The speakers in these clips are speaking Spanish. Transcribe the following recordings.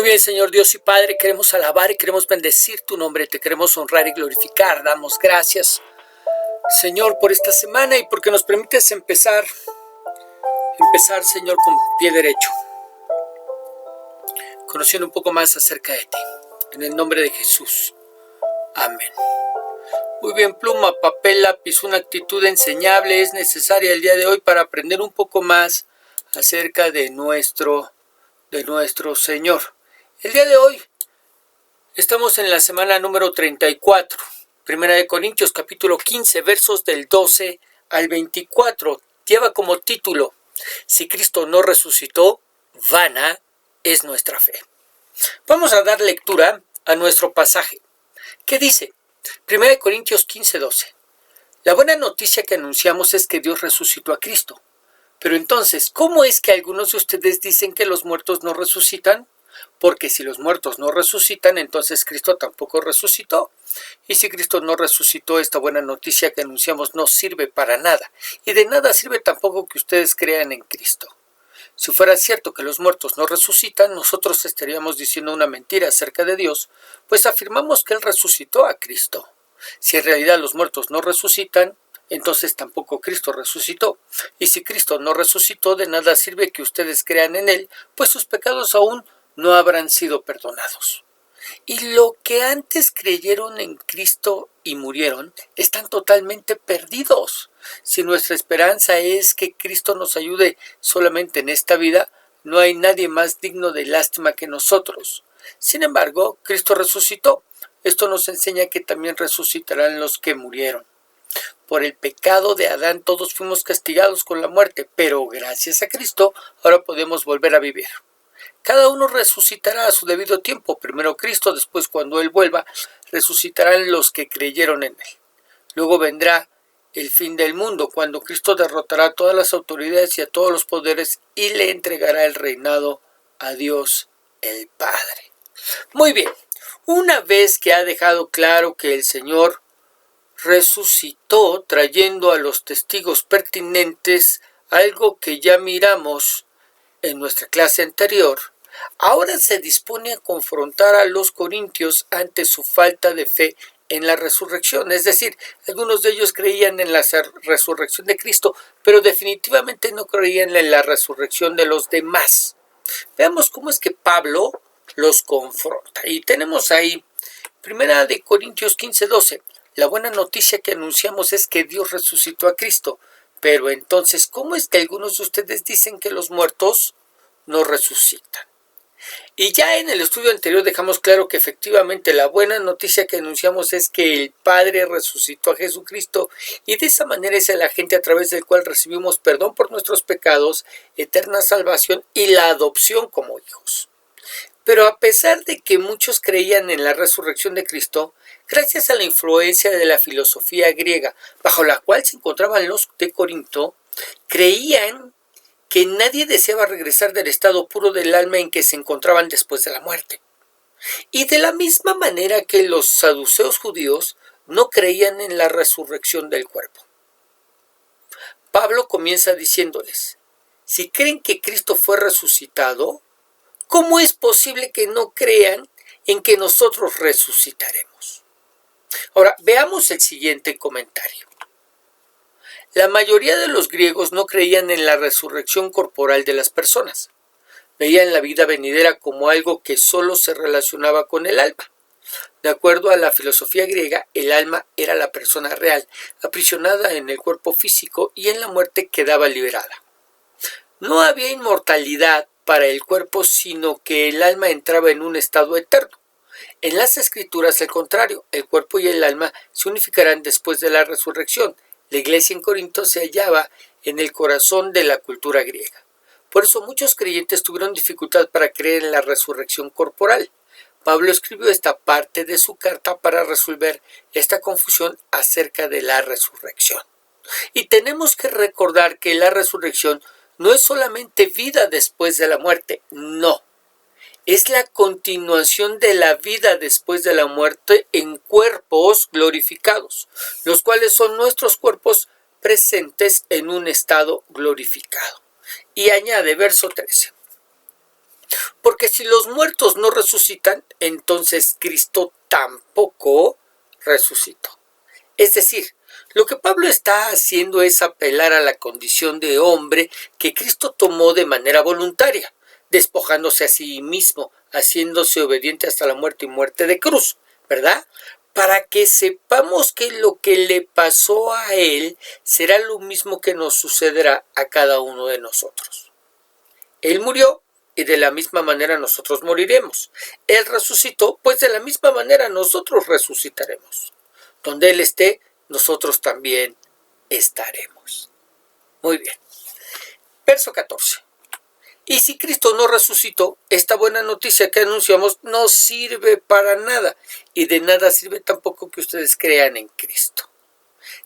Muy bien, Señor Dios y Padre, queremos alabar y queremos bendecir tu nombre, te queremos honrar y glorificar. Damos gracias, Señor, por esta semana y porque nos permites empezar, Señor, con pie derecho, conociendo un poco más acerca de ti. En el nombre de Jesús. Amén. Muy bien, pluma, papel, lápiz, una actitud enseñable es necesaria el día de hoy para aprender un poco más acerca de nuestro Señor. El día de hoy estamos en la semana número 34, Primera de Corintios, capítulo 15, versos del 12 al 24. Lleva como título: Si Cristo no resucitó, vana es nuestra fe. Vamos a dar lectura a nuestro pasaje. ¿Qué dice? 1 Corintios 15, 12. La buena noticia que anunciamos es que Dios resucitó a Cristo. Pero entonces, ¿cómo es que algunos de ustedes dicen que los muertos no resucitan? Porque si los muertos no resucitan, entonces Cristo tampoco resucitó. Y si Cristo no resucitó, esta buena noticia que anunciamos no sirve para nada. Y de nada sirve tampoco que ustedes crean en Cristo. Si fuera cierto que los muertos no resucitan, nosotros estaríamos diciendo una mentira acerca de Dios, pues afirmamos que Él resucitó a Cristo. Si en realidad los muertos no resucitan, entonces tampoco Cristo resucitó. Y si Cristo no resucitó, de nada sirve que ustedes crean en Él, pues sus pecados aún no habrán sido perdonados. Y lo que antes creyeron en Cristo y murieron, están totalmente perdidos. Si nuestra esperanza es que Cristo nos ayude solamente en esta vida, no hay nadie más digno de lástima que nosotros. Sin embargo, Cristo resucitó. Esto nos enseña que también resucitarán los que murieron. Por el pecado de Adán todos fuimos castigados con la muerte, pero gracias a Cristo ahora podemos volver a vivir. Cada uno resucitará a su debido tiempo. Primero Cristo, después cuando Él vuelva, resucitarán los que creyeron en Él. Luego vendrá el fin del mundo, cuando Cristo derrotará a todas las autoridades y a todos los poderes y le entregará el reinado a Dios el Padre. Muy bien, una vez que ha dejado claro que el Señor resucitó, trayendo a los testigos pertinentes algo que ya miramos en nuestra clase anterior, ahora se dispone a confrontar a los corintios ante su falta de fe en la resurrección. Es decir, algunos de ellos creían en la resurrección de Cristo, pero definitivamente no creían en la resurrección de los demás. Veamos cómo es que Pablo los confronta. Y tenemos ahí 1 Corintios 15, 12. La buena noticia que anunciamos es que Dios resucitó a Cristo. Pero entonces, ¿cómo es que algunos de ustedes dicen que los muertos no resucitan? Y ya en el estudio anterior dejamos claro que efectivamente la buena noticia que anunciamos es que el Padre resucitó a Jesucristo y de esa manera es el agente a través del cual recibimos perdón por nuestros pecados, eterna salvación y la adopción como hijos. Pero a pesar de que muchos creían en la resurrección de Cristo, gracias a la influencia de la filosofía griega, bajo la cual se encontraban los de Corinto, creían que nadie deseaba regresar del estado puro del alma en que se encontraban después de la muerte. Y de la misma manera que los saduceos judíos no creían en la resurrección del cuerpo. Pablo comienza diciéndoles: si creen que Cristo fue resucitado, ¿cómo es posible que no crean en que nosotros resucitaremos? Ahora, veamos el siguiente comentario. La mayoría de los griegos no creían en la resurrección corporal de las personas. Veían la vida venidera como algo que solo se relacionaba con el alma. De acuerdo a la filosofía griega, el alma era la persona real, aprisionada en el cuerpo físico y en la muerte quedaba liberada. No había inmortalidad para el cuerpo, sino que el alma entraba en un estado eterno. En las escrituras, al contrario, el cuerpo y el alma se unificarán después de la resurrección. La iglesia en Corinto se hallaba en el corazón de la cultura griega. Por eso muchos creyentes tuvieron dificultad para creer en la resurrección corporal. Pablo escribió esta parte de su carta para resolver esta confusión acerca de la resurrección. Y tenemos que recordar que la resurrección no es solamente vida después de la muerte, no. Es la continuación de la vida después de la muerte en cuerpos glorificados, los cuales son nuestros cuerpos presentes en un estado glorificado. Y añade verso 13. Porque si los muertos no resucitan, entonces Cristo tampoco resucitó. Es decir, lo que Pablo está haciendo es apelar a la condición de hombre que Cristo tomó de manera voluntaria, despojándose a sí mismo, haciéndose obediente hasta la muerte y muerte de cruz, ¿verdad? Para que sepamos que lo que le pasó a él será lo mismo que nos sucederá a cada uno de nosotros. Él murió y de la misma manera nosotros moriremos. Él resucitó, pues de la misma manera nosotros resucitaremos. Donde Él esté, nosotros también estaremos. Muy bien. Verso 14. Y si Cristo no resucitó, esta buena noticia que anunciamos no sirve para nada. Y de nada sirve tampoco que ustedes crean en Cristo.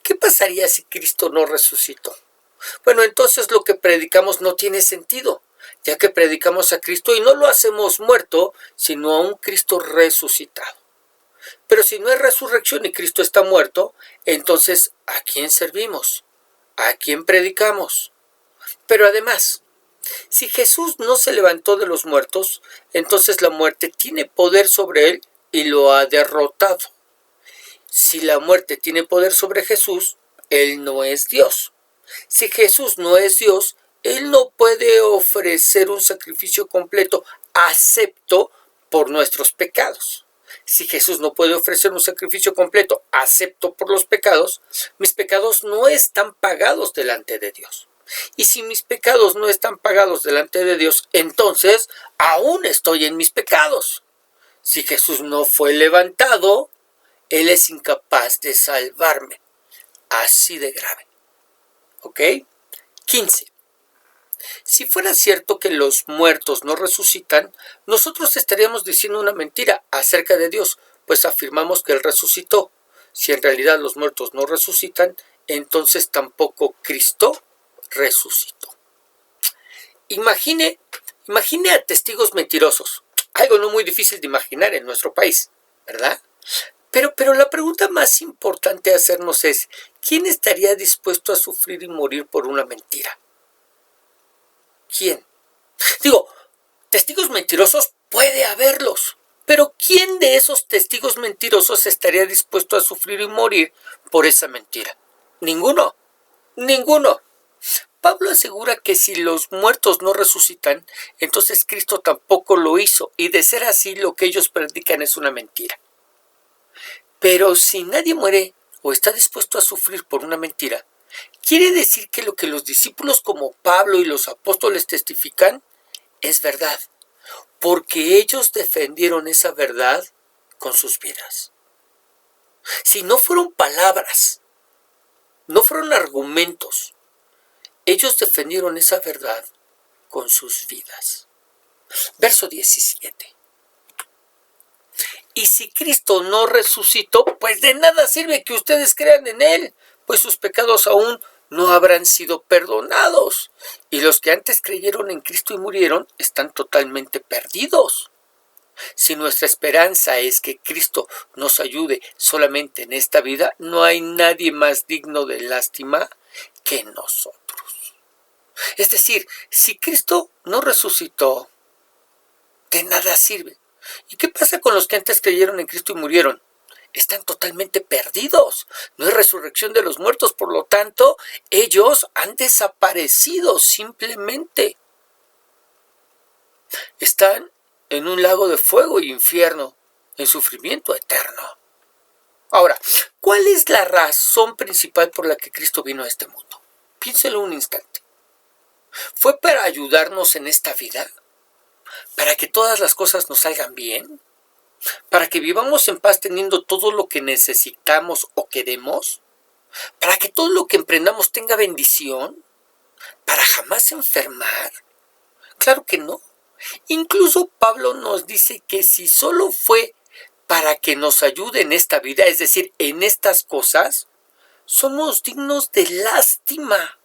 ¿Qué pasaría si Cristo no resucitó? Bueno, entonces lo que predicamos no tiene sentido, ya que predicamos a Cristo y no lo hacemos muerto, sino a un Cristo resucitado. Pero si no hay resurrección y Cristo está muerto, entonces ¿a quién servimos? ¿A quién predicamos? Pero además, si Jesús no se levantó de los muertos, entonces la muerte tiene poder sobre él y lo ha derrotado. Si la muerte tiene poder sobre Jesús, él no es Dios. Si Jesús no es Dios, él no puede ofrecer un sacrificio completo, acepto por nuestros pecados. Si Jesús no puede ofrecer un sacrificio completo, acepto por los pecados, mis pecados no están pagados delante de Dios. Y si mis pecados no están pagados delante de Dios, entonces aún estoy en mis pecados. Si Jesús no fue levantado, Él es incapaz de salvarme. Así de grave. ¿Ok? 15. Si fuera cierto que los muertos no resucitan, nosotros estaríamos diciendo una mentira acerca de Dios, pues afirmamos que Él resucitó. Si en realidad los muertos no resucitan, entonces tampoco Cristo resucitó. Imagine a testigos mentirosos, algo no muy difícil de imaginar en nuestro país, ¿verdad? Pero la pregunta más importante a hacernos es, ¿quién estaría dispuesto a sufrir y morir por una mentira? ¿Quién? Digo, testigos mentirosos puede haberlos, pero ¿quién de esos testigos mentirosos estaría dispuesto a sufrir y morir por esa mentira? Ninguno. Pablo asegura que si los muertos no resucitan, entonces Cristo tampoco lo hizo, y de ser así, lo que ellos predican es una mentira. Pero si nadie muere o está dispuesto a sufrir por una mentira, quiere decir que lo que los discípulos como Pablo y los apóstoles testifican es verdad, porque ellos defendieron esa verdad con sus vidas. Si no fueron palabras, no fueron argumentos, ellos defendieron esa verdad con sus vidas. Verso 17. Y si Cristo no resucitó, pues de nada sirve que ustedes crean en Él, pues sus pecados aún no habrán sido perdonados. Y los que antes creyeron en Cristo y murieron están totalmente perdidos. Si nuestra esperanza es que Cristo nos ayude solamente en esta vida, no hay nadie más digno de lástima que nosotros. Es decir, si Cristo no resucitó, de nada sirve. ¿Y qué pasa con los que antes creyeron en Cristo y murieron? Están totalmente perdidos. No hay resurrección de los muertos, por lo tanto, ellos han desaparecido simplemente. Están en un lago de fuego y infierno, en sufrimiento eterno. Ahora, ¿cuál es la razón principal por la que Cristo vino a este mundo? Piénselo un instante. ¿Fue para ayudarnos en esta vida? ¿Para que todas las cosas nos salgan bien? ¿Para que vivamos en paz teniendo todo lo que necesitamos o queremos? ¿Para que todo lo que emprendamos tenga bendición? ¿Para jamás enfermar? Claro que no. Incluso Pablo nos dice que si solo fue para que nos ayude en esta vida, es decir, en estas cosas, somos dignos de lástima.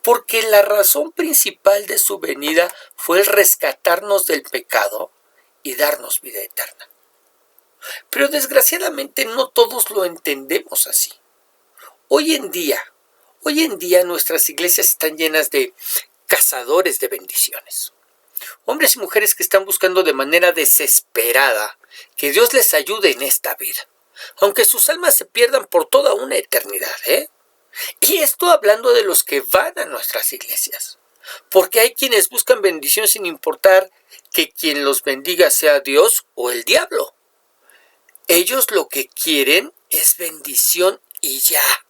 Porque la razón principal de su venida fue el rescatarnos del pecado y darnos vida eterna. Pero desgraciadamente no todos lo entendemos así. Hoy en día nuestras iglesias están llenas de cazadores de bendiciones. Hombres y mujeres que están buscando de manera desesperada que Dios les ayude en esta vida, aunque sus almas se pierdan por toda una eternidad, ¿eh? Y esto hablando de los que van a nuestras iglesias, porque hay quienes buscan bendición sin importar que quien los bendiga sea Dios o el diablo. Ellos lo que quieren es bendición y ya.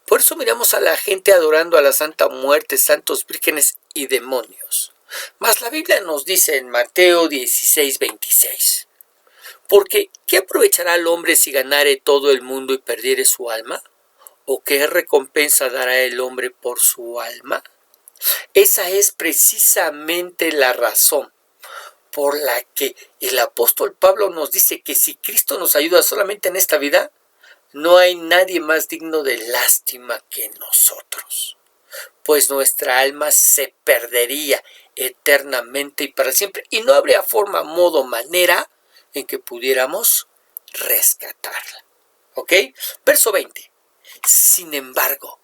Por eso miramos a la gente adorando a la Santa Muerte, santos, vírgenes y demonios. Mas la Biblia nos dice en Mateo 16:26, porque ¿qué aprovechará el hombre si ganare todo el mundo y perdiere su alma? ¿O qué recompensa dará el hombre por su alma? Esa es precisamente la razón por la que el apóstol Pablo nos dice que si Cristo nos ayuda solamente en esta vida, no hay nadie más digno de lástima que nosotros, pues nuestra alma se perdería eternamente y para siempre, y no habría forma, modo, manera en que pudiéramos rescatarla. ¿Ok? Verso 20. Sin embargo,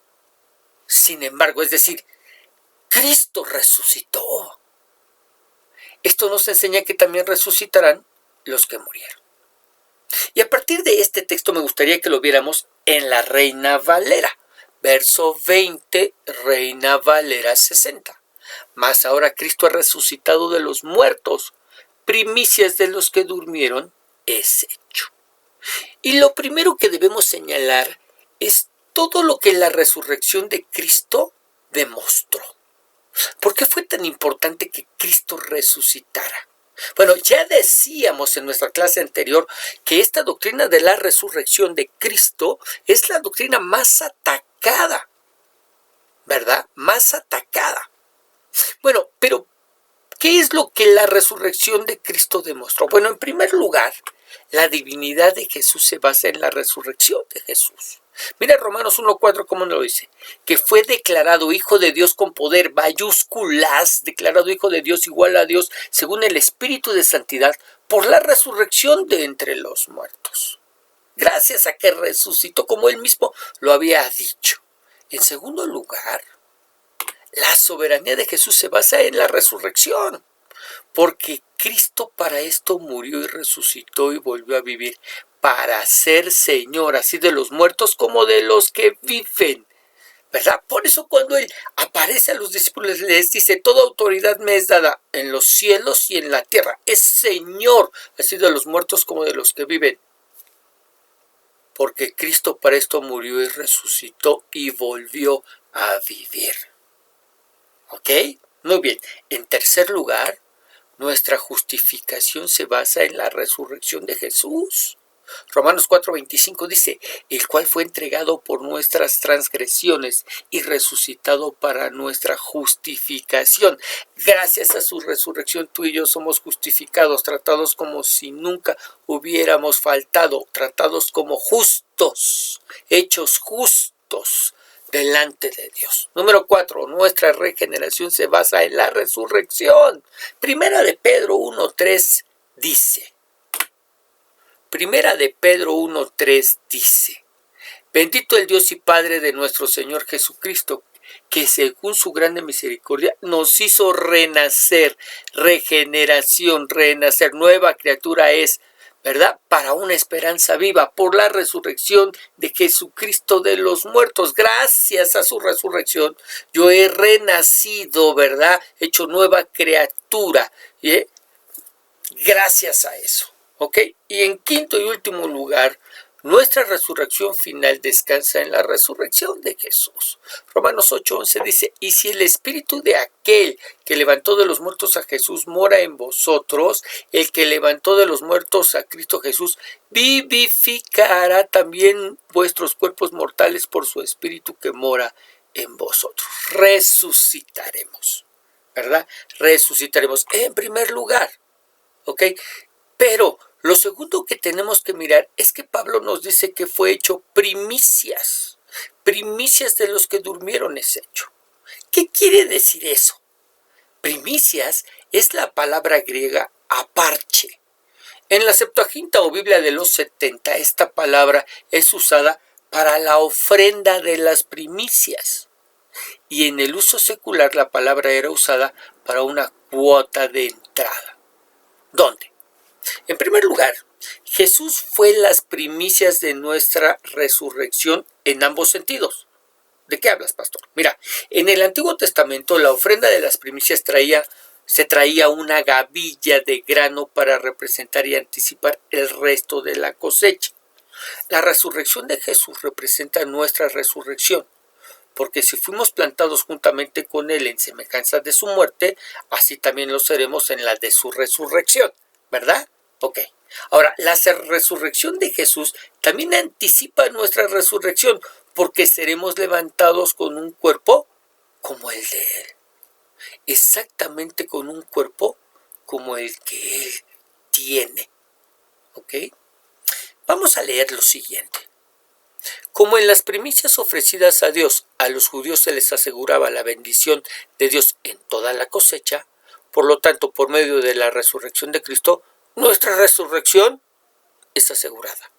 es decir, Cristo resucitó. Esto nos enseña que también resucitarán los que murieron. Y a partir de este texto me gustaría que lo viéramos en la Reina Valera. Verso 20, Reina Valera 60. Mas ahora Cristo ha resucitado de los muertos, primicias de los que durmieron es hecho. Y lo primero que debemos señalar es todo lo que la resurrección de Cristo demostró. ¿Por qué fue tan importante que Cristo resucitara? Bueno, ya decíamos en nuestra clase anterior que esta doctrina de la resurrección de Cristo es la doctrina más atacada, ¿verdad? Más atacada. Bueno, pero ¿qué es lo que la resurrección de Cristo demostró? Bueno, en primer lugar, la divinidad de Jesús se basa en la resurrección de Jesús. Mira Romanos 1:4 cómo nos lo dice, que fue declarado Hijo de Dios con poder, mayúsculas, declarado Hijo de Dios igual a Dios, según el Espíritu de Santidad, por la resurrección de entre los muertos. Gracias a que resucitó como él mismo lo había dicho. En segundo lugar, la soberanía de Jesús se basa en la resurrección, porque Cristo para esto murió y resucitó y volvió a vivir, para ser Señor, así de los muertos como de los que viven, ¿verdad? Por eso cuando Él aparece a los discípulos les dice, toda autoridad me es dada en los cielos y en la tierra. Es Señor, así de los muertos como de los que viven. Porque Cristo para esto murió y resucitó y volvió a vivir. ¿Ok? Muy bien. En tercer lugar, nuestra justificación se basa en la resurrección de Jesús. Romanos 4:25 dice, el cual fue entregado por nuestras transgresiones y resucitado para nuestra justificación. Gracias a su resurrección tú y yo somos justificados, tratados como si nunca hubiéramos faltado, tratados como justos, hechos justos delante de Dios. Número 4, nuestra regeneración se basa en la resurrección. Primera de Pedro 1:3 dice, Primera de Pedro 1:3 dice, bendito el Dios y Padre de nuestro Señor Jesucristo, que según su grande misericordia nos hizo renacer, regeneración, renacer, nueva criatura es, ¿verdad? Para una esperanza viva, por la resurrección de Jesucristo de los muertos. Gracias a su resurrección, yo he renacido, ¿verdad? Hecho nueva criatura, gracias a eso. ¿Ok? Y en quinto y último lugar, nuestra resurrección final descansa en la resurrección de Jesús. Romanos 8:11 dice, y si el espíritu de aquel que levantó de los muertos a Jesús mora en vosotros, el que levantó de los muertos a Cristo Jesús vivificará también vuestros cuerpos mortales por su espíritu que mora en vosotros. Resucitaremos, ¿verdad? Resucitaremos en primer lugar, ¿ok? Pero lo segundo que tenemos que mirar es que Pablo nos dice que fue hecho primicias de los que durmieron es hecho. ¿Qué quiere decir eso? Primicias es la palabra griega aparche. En la Septuaginta o Biblia de los 70, esta palabra es usada para la ofrenda de las primicias. y en el uso secular la palabra era usada para una cuota de entrada. ¿Dónde? En primer lugar, Jesús fue las primicias de nuestra resurrección en ambos sentidos. ¿De qué hablas, pastor? Mira, en el Antiguo Testamento la ofrenda de las primicias se traía una gavilla de grano para representar y anticipar el resto de la cosecha. La resurrección de Jesús representa nuestra resurrección, porque si fuimos plantados juntamente con Él en semejanza de su muerte, así también lo seremos en la de su resurrección, ¿verdad? Ok. Ahora, la resurrección de Jesús también anticipa nuestra resurrección, porque seremos levantados con un cuerpo como el de Él. Exactamente con un cuerpo como el que Él tiene. ¿Ok? Vamos a leer lo siguiente. Como en las primicias ofrecidas a Dios, a los judíos se les aseguraba la bendición de Dios en toda la cosecha, por lo tanto, por medio de la resurrección de Cristo, nuestra resurrección es asegurada.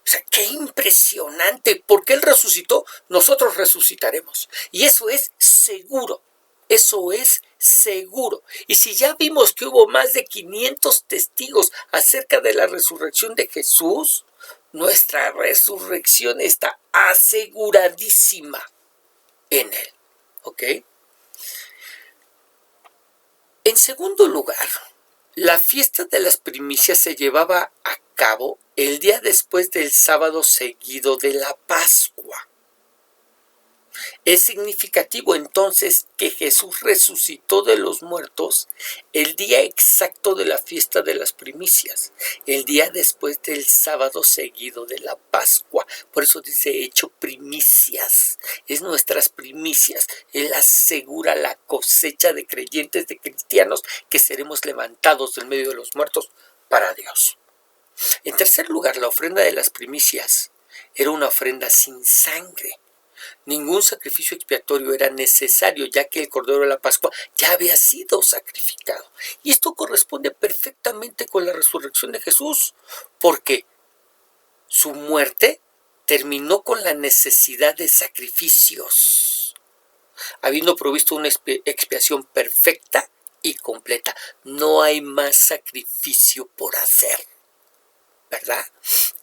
O sea, qué impresionante. Porque Él resucitó, nosotros resucitaremos. Y eso es seguro. Eso es seguro. Y si ya vimos que hubo más de 500 testigos acerca de la resurrección de Jesús, nuestra resurrección está aseguradísima en Él. ¿Ok? En segundo lugar, la fiesta de las primicias se llevaba a cabo el día después del sábado seguido de la Pascua. Es significativo entonces que Jesús resucitó de los muertos el día exacto de la fiesta de las primicias, el día después del sábado seguido de la Pascua. Por eso dice hecho primicias, es nuestras primicias. Él asegura la cosecha de creyentes, de cristianos, que seremos levantados del medio de los muertos para Dios. En tercer lugar, la ofrenda de las primicias era una ofrenda sin sangre. Ningún sacrificio expiatorio era necesario, ya que el Cordero de la Pascua ya había sido sacrificado. Y esto corresponde perfectamente con la resurrección de Jesús, porque su muerte terminó con la necesidad de sacrificios, habiendo provisto una expiación perfecta y completa. No hay más sacrificio por hacer, ¿verdad?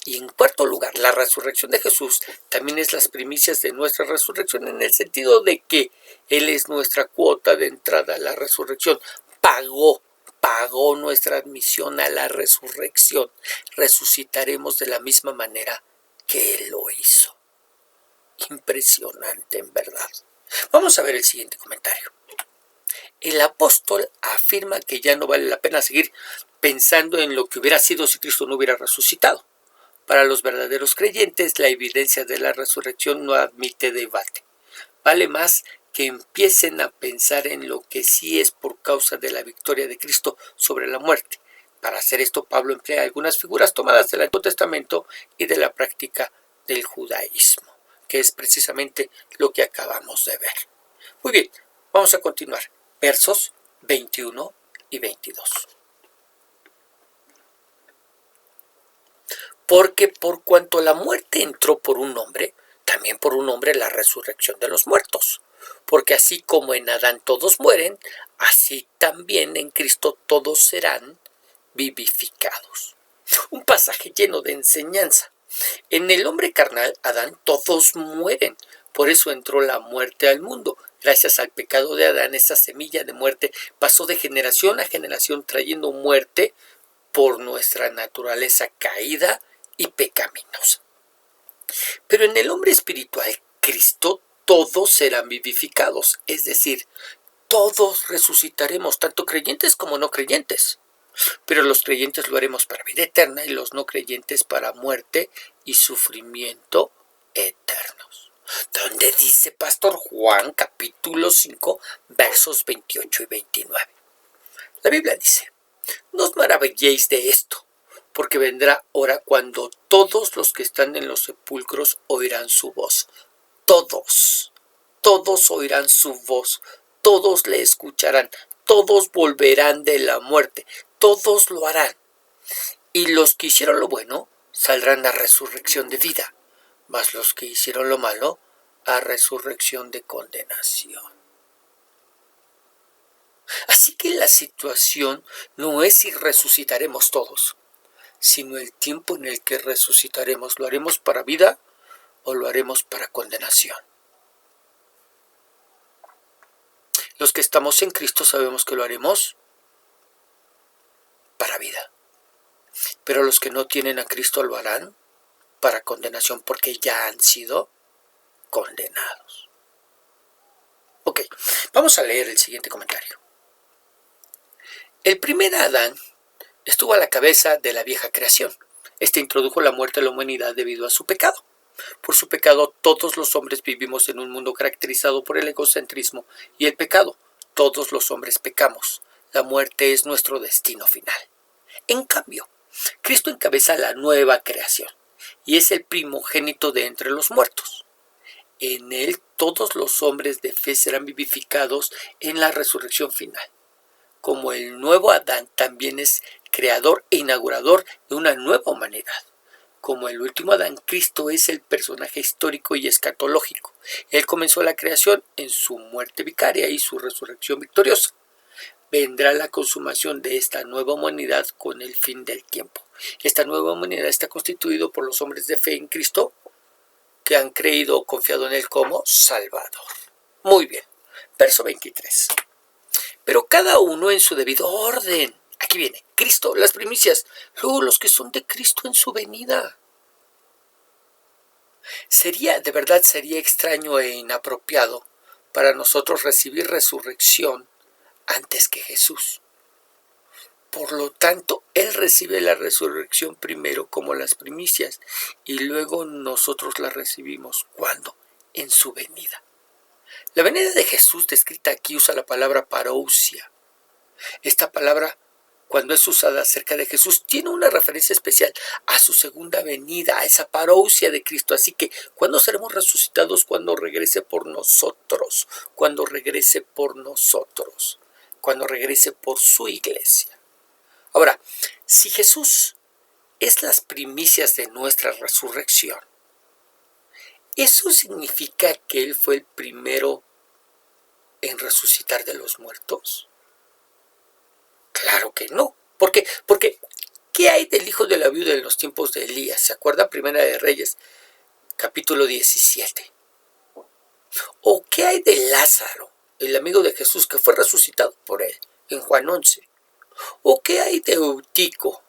Y en cuarto lugar, la resurrección de Jesús también es las primicias de nuestra resurrección, en el sentido de que Él es nuestra cuota de entrada a la resurrección. Pagó nuestra admisión a la resurrección. Resucitaremos de la misma manera que Él lo hizo. Impresionante, en verdad. Vamos a ver el siguiente comentario. El apóstol afirma que ya no vale la pena seguir pensando en lo que hubiera sido si Cristo no hubiera resucitado. Para los verdaderos creyentes, la evidencia de la resurrección no admite debate. Vale más que empiecen a pensar en lo que sí es por causa de la victoria de Cristo sobre la muerte. Para hacer esto, Pablo emplea algunas figuras tomadas del Antiguo Testamento y de la práctica del judaísmo, que es precisamente lo que acabamos de ver. Muy bien, vamos a continuar. Versos 21 y 22. Porque por cuanto la muerte entró por un hombre, también por un hombre la resurrección de los muertos. Porque así como en Adán todos mueren, así también en Cristo todos serán vivificados. Un pasaje lleno de enseñanza. En el hombre carnal, Adán, todos mueren. Por eso entró la muerte al mundo. Gracias al pecado de Adán, esa semilla de muerte pasó de generación a generación, trayendo muerte por nuestra naturaleza caída y pecaminosa. Pero en el hombre espiritual, Cristo, todos serán vivificados, es decir, todos resucitaremos, tanto creyentes como no creyentes. Pero los creyentes lo haremos para vida eterna y los no creyentes para muerte y sufrimiento eternos. ¿Dónde dice Pastor Juan, capítulo 5, versos 28 y 29? La Biblia dice: no os maravilléis de esto, porque vendrá hora cuando todos los que están en los sepulcros oirán su voz. Todos oirán su voz, todos le escucharán, todos volverán de la muerte, todos lo harán. Y los que hicieron lo bueno saldrán a resurrección de vida, mas los que hicieron lo malo a resurrección de condenación. Así que la situación no es si resucitaremos todos, sino el tiempo en el que resucitaremos. ¿Lo haremos para vida o lo haremos para condenación? Los que estamos en Cristo sabemos que lo haremos para vida. Pero los que no tienen a Cristo lo harán para condenación porque ya han sido condenados. Ok, vamos a leer el siguiente comentario. El primer Adán estuvo a la cabeza de la vieja creación. Este introdujo la muerte a la humanidad debido a su pecado. Por su pecado, todos los hombres vivimos en un mundo caracterizado por el egocentrismo y el pecado. Todos los hombres pecamos. La muerte es nuestro destino final. En cambio, Cristo encabeza la nueva creación y es el primogénito de entre los muertos. En él todos los hombres de fe serán vivificados en la resurrección final. Como el nuevo Adán también es creador e inaugurador de una nueva humanidad. Como el último Adán, Cristo es el personaje histórico y escatológico. Él comenzó la creación en su muerte vicaria y su resurrección victoriosa. Vendrá la consumación de esta nueva humanidad con el fin del tiempo. Esta nueva humanidad está constituida por los hombres de fe en Cristo que han creído o confiado en Él como Salvador. Muy bien, verso 23. Pero cada uno en su debido orden. Aquí viene, Cristo, las primicias, luego los que son de Cristo en su venida. De verdad sería extraño e inapropiado para nosotros recibir resurrección antes que Jesús. Por lo tanto, Él recibe la resurrección primero como las primicias y luego nosotros la recibimos. ¿Cuándo? En su venida. La venida de Jesús descrita aquí usa la palabra parousia. Esta palabra, cuando es usada acerca de Jesús, tiene una referencia especial a su segunda venida, a esa parousia de Cristo. Así que, ¿cuándo seremos resucitados? Cuando regrese por nosotros, cuando regrese por nosotros, cuando regrese por su iglesia. Ahora, si Jesús es las primicias de nuestra resurrección, ¿eso significa que Él fue el primero en resucitar de los muertos? Claro que no. ¿Por qué? Porque ¿qué hay del hijo de la viuda en los tiempos de Elías? ¿Se acuerda? Primera de Reyes, capítulo 17. ¿O qué hay de Lázaro, el amigo de Jesús que fue resucitado por él, en Juan 11? ¿O qué hay de Eutico,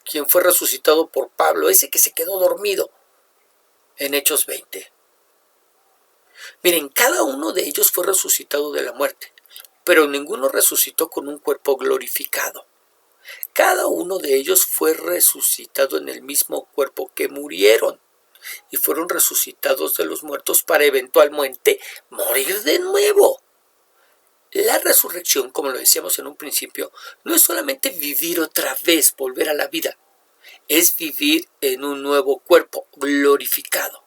quien fue resucitado por Pablo, ese que se quedó dormido, en Hechos 20? Miren, cada uno de ellos fue resucitado de la muerte, pero ninguno resucitó con un cuerpo glorificado. Cada uno de ellos fue resucitado en el mismo cuerpo que murieron y fueron resucitados de los muertos para eventualmente morir de nuevo. La resurrección, como lo decíamos en un principio, no es solamente vivir otra vez, volver a la vida. Es vivir en un nuevo cuerpo glorificado,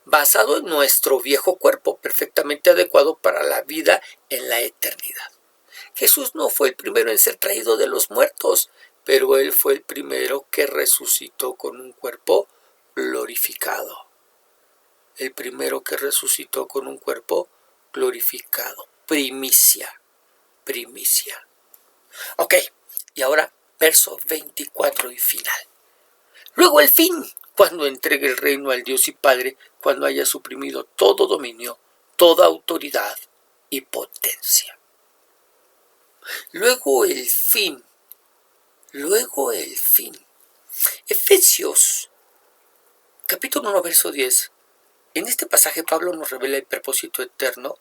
basado en nuestro viejo cuerpo, perfectamente adecuado para la vida en la eternidad. Jesús no fue el primero en ser traído de los muertos, pero Él fue el primero que resucitó con un cuerpo glorificado. El primero que resucitó con un cuerpo glorificado. Primicia. Ok, y ahora verso 24 y final. Luego el fin, cuando entregue el reino al Dios y Padre, cuando haya suprimido todo dominio, toda autoridad y potencia. Luego el fin. Efesios, capítulo 1, verso 10. En este pasaje Pablo nos revela el propósito eterno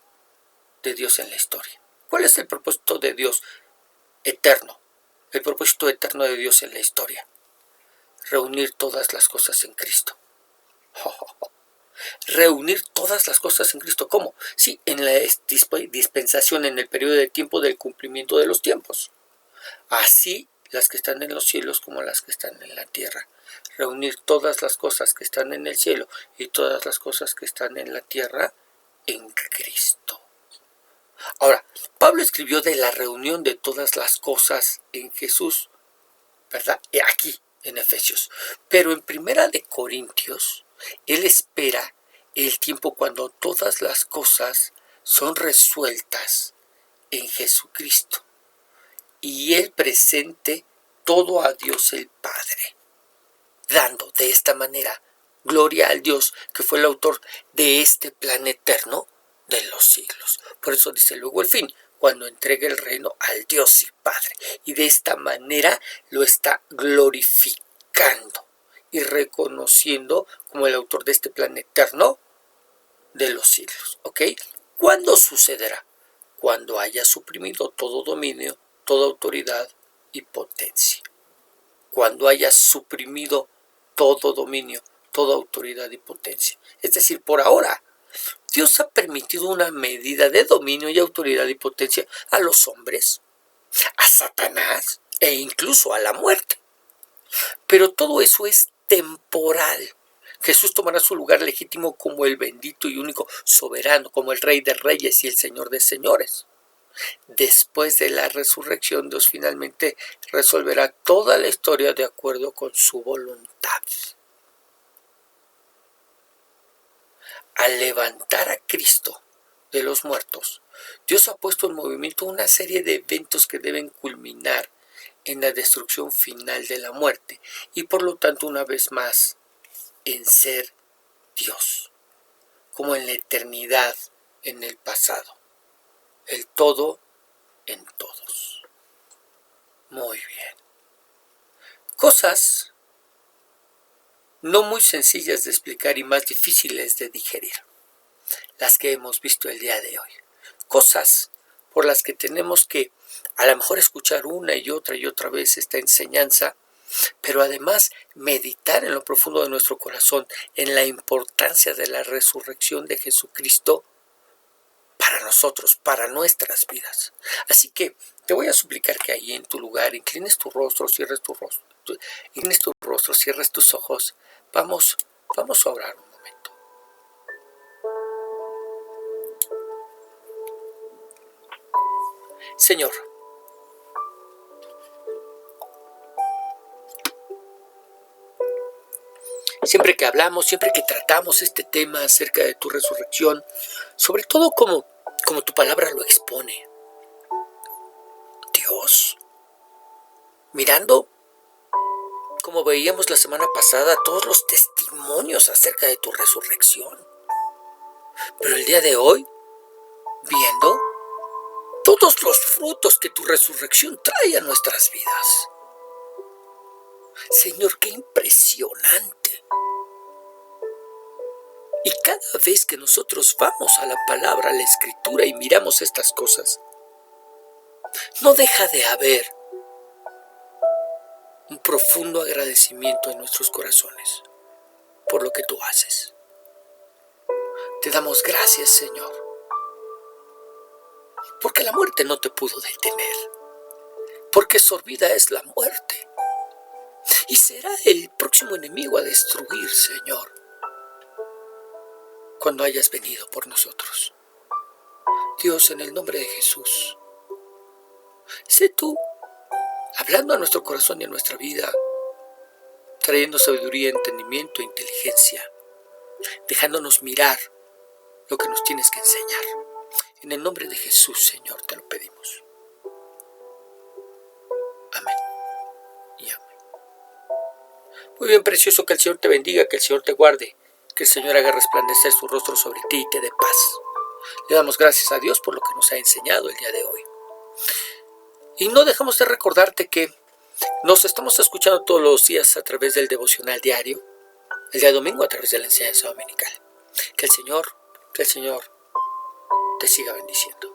de Dios en la historia. ¿Cuál es el propósito de Dios eterno? El propósito eterno de Dios en la historia. Reunir todas las cosas en Cristo. Reunir todas las cosas en Cristo. ¿Cómo? Sí, en la dispensación, en el periodo de tiempo del cumplimiento de los tiempos. Así las que están en los cielos como las que están en la tierra. Reunir todas las cosas que están en el cielo y todas las cosas que están en la tierra en Cristo. Ahora, Pablo escribió de la reunión de todas las cosas en Jesús, ¿verdad? Aquí en Efesios. Pero en Primera de Corintios, él espera el tiempo cuando todas las cosas son resueltas en Jesucristo y Él presente todo a Dios el Padre, dando de esta manera gloria al Dios que fue el autor de este plan eterno de los siglos. Por eso dice luego el fin, cuando entregue el reino al Dios y Padre. Y de esta manera lo está glorificando y reconociendo como el autor de este plan eterno de los siglos. ¿Ok? ¿Cuándo sucederá? Cuando haya suprimido todo dominio, toda autoridad y potencia. Cuando haya suprimido todo dominio, toda autoridad y potencia. Es decir, por ahora, Dios ha permitido una medida de dominio y autoridad y potencia a los hombres, a Satanás e incluso a la muerte. Pero todo eso es temporal. Jesús tomará su lugar legítimo como el bendito y único soberano, como el Rey de Reyes y el Señor de Señores. Después de la resurrección, Dios finalmente resolverá toda la historia de acuerdo con su voluntad. Al levantar a Cristo de los muertos, Dios ha puesto en movimiento una serie de eventos que deben culminar en la destrucción final de la muerte y por lo tanto una vez más en ser Dios, como en la eternidad en el pasado, el todo en todos. Muy bien. Cosas no muy sencillas de explicar y más difíciles de digerir, las que hemos visto el día de hoy. Cosas por las que tenemos que a lo mejor escuchar una y otra vez esta enseñanza, pero además meditar en lo profundo de nuestro corazón en la importancia de la resurrección de Jesucristo para nosotros, para nuestras vidas. Así que te voy a suplicar que ahí en tu lugar inclines tu rostro, cierres tu rostro, cierres tus ojos. Vamos a orar un momento. Señor, siempre que hablamos, siempre que tratamos este tema acerca de tu resurrección, sobre todo como tu palabra lo expone, Dios, mirando, como veíamos la semana pasada, todos los testimonios acerca de tu resurrección, pero el día de hoy, viendo todos los frutos que tu resurrección trae a nuestras vidas. Señor, qué impresionante. Y cada vez que nosotros vamos a la palabra, a la escritura y miramos estas cosas, no deja de haber un profundo agradecimiento en nuestros corazones por lo que tú haces. Te damos gracias, Señor, porque la muerte no te pudo detener, porque sorbida es la muerte y será el próximo enemigo a destruir, Señor, cuando hayas venido por nosotros. Dios, en el nombre de Jesús, sé tú hablando a nuestro corazón y a nuestra vida, trayendo sabiduría, entendimiento e inteligencia, dejándonos mirar lo que nos tienes que enseñar. En el nombre de Jesús, Señor, te lo pedimos. Amén y amén. Muy bien, precioso, que el Señor te bendiga, que el Señor te guarde, que el Señor haga resplandecer su rostro sobre ti y te dé paz. Le damos gracias a Dios por lo que nos ha enseñado el día de hoy. Y no dejamos de recordarte que nos estamos escuchando todos los días a través del devocional diario, el día domingo a través de la enseñanza dominical. Que el Señor te siga bendiciendo.